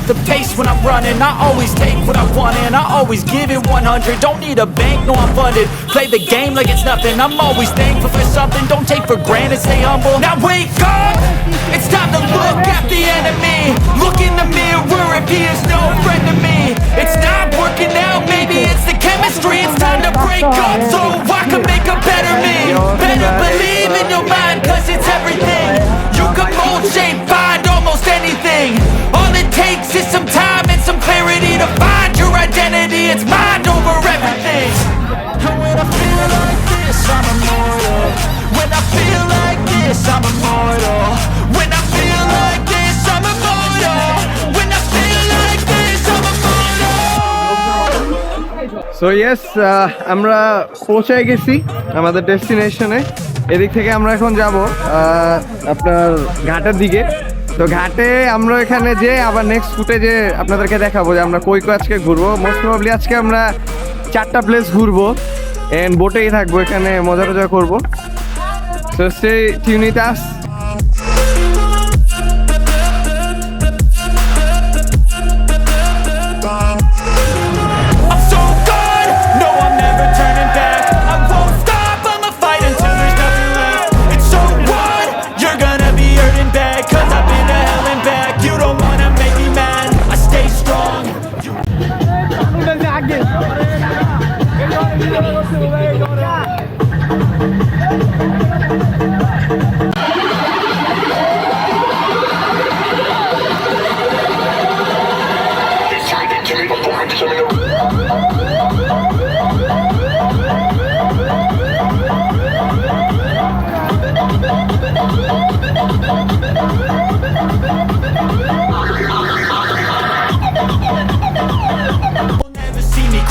the pace when I'm running. I always take what I want and I always give it 100. Don't need a bank, no I'm funded. Play the game like it's nothing. I'm always thankful for something. Don't take for granted, stay humble. Now wake up, it's time to look at the enemy. Look in the mirror if he is no friend to me. It's not working out, maybe it's the chemistry. It's time to break up so I can make a better me. Better believe in your mind, cause it's everything. You can mold, shape, find almost anything. All it takes is some time and some clarity to find your identity. It's mind over everything. And when I feel like this, I'm immortal. When I feel like this, I'm immortal. When I feel like this, I'm immortal. When I feel like this, I'm immortal. So yes, আমরা পৌঁছে গেছি আমাদের ডেস্টিনেশনে। এদিক থেকে আমরা এখন যাব আপনার ঘাটের দিকে। তো ঘাটে আমরা এখানে যে আবার নেক্সট ফুটেজে আপনাদেরকে দেখাবো যে আমরা কই কই আজকে ঘুরবো। মোস্ট প্রবাবলি আজকে আমরা 4টা প্লেস ঘুরবো এন্ড বোটেই থাকবো, এখানে মজা টজা করবো। So stay tune with us.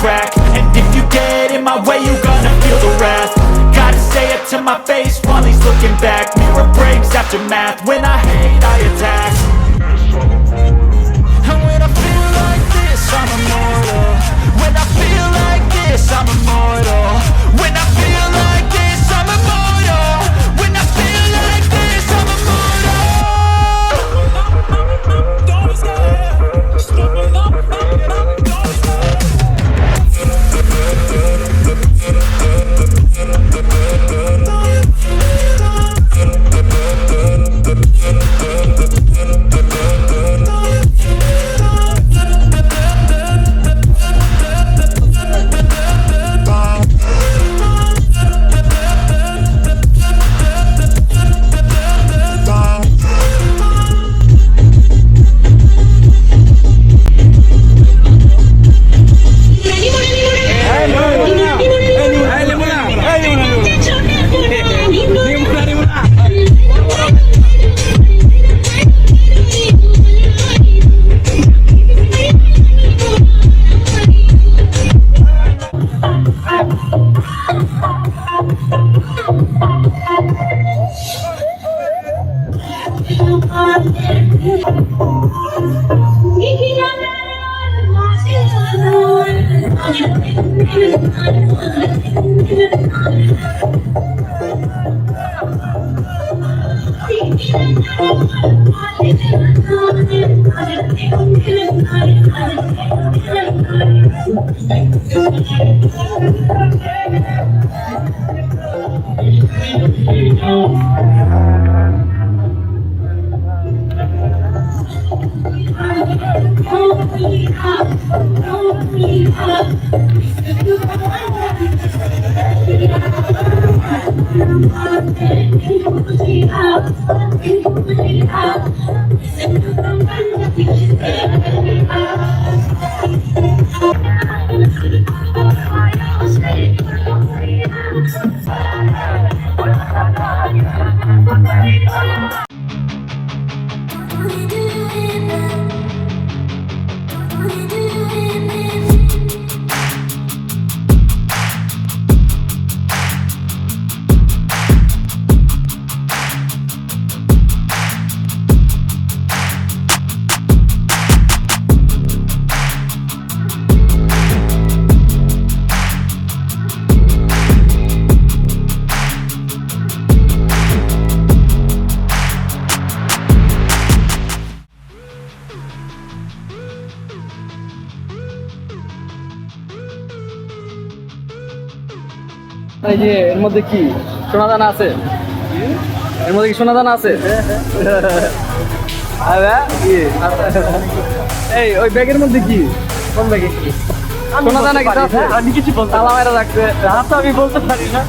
Crack. And if you get in my way, you gonna feel the wrath. Gotta say it to my face while he's looking back. Mirror breaks after math. When I hate, I attack. And when I feel like this, I'm immortal. When I feel like this, I'm immortal. When I feel like this, I'm immortal. When I feel like this, I'm immortal. Don't stay. We do it. এই যে এর মধ্যে কি সোনা দানা আছে? এর মধ্যে কি সোনা দানা আছে? আরে এই ওই ব্যাগের মধ্যে কি? কোন ব্যাগে কি সোনা দানা কিছু আছে? আমি কিছু বলতে তালা মেরে রাখছে, হাত আমি বলতে পারি না।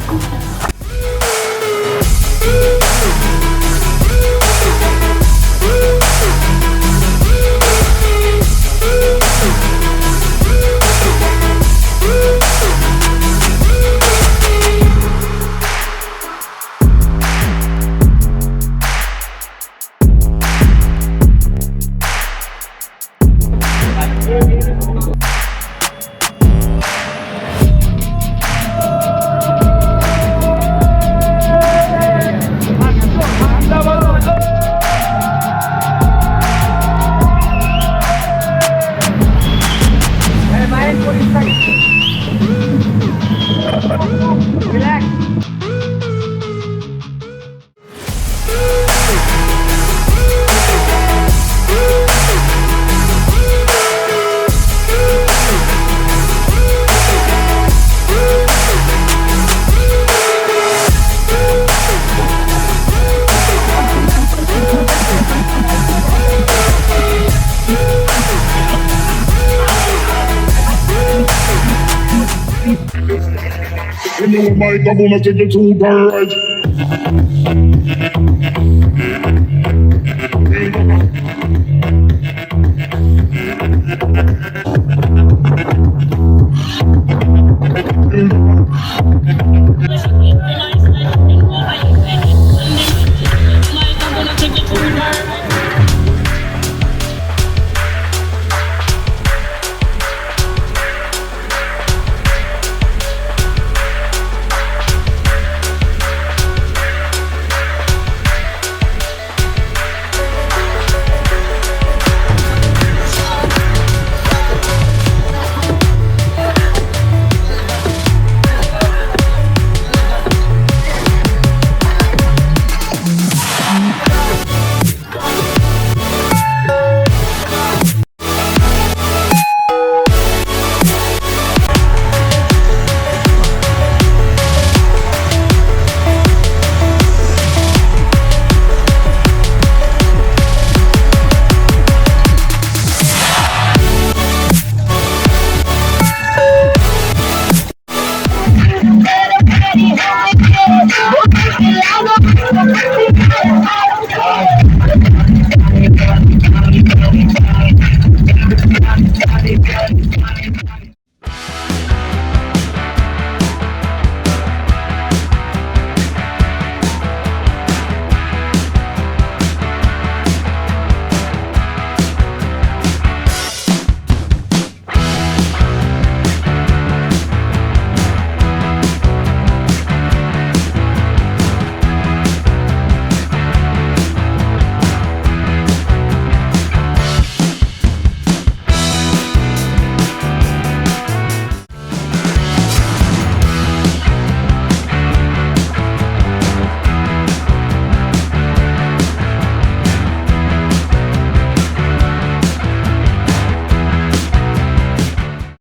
You know, Mike, I'm gonna take it to Paris.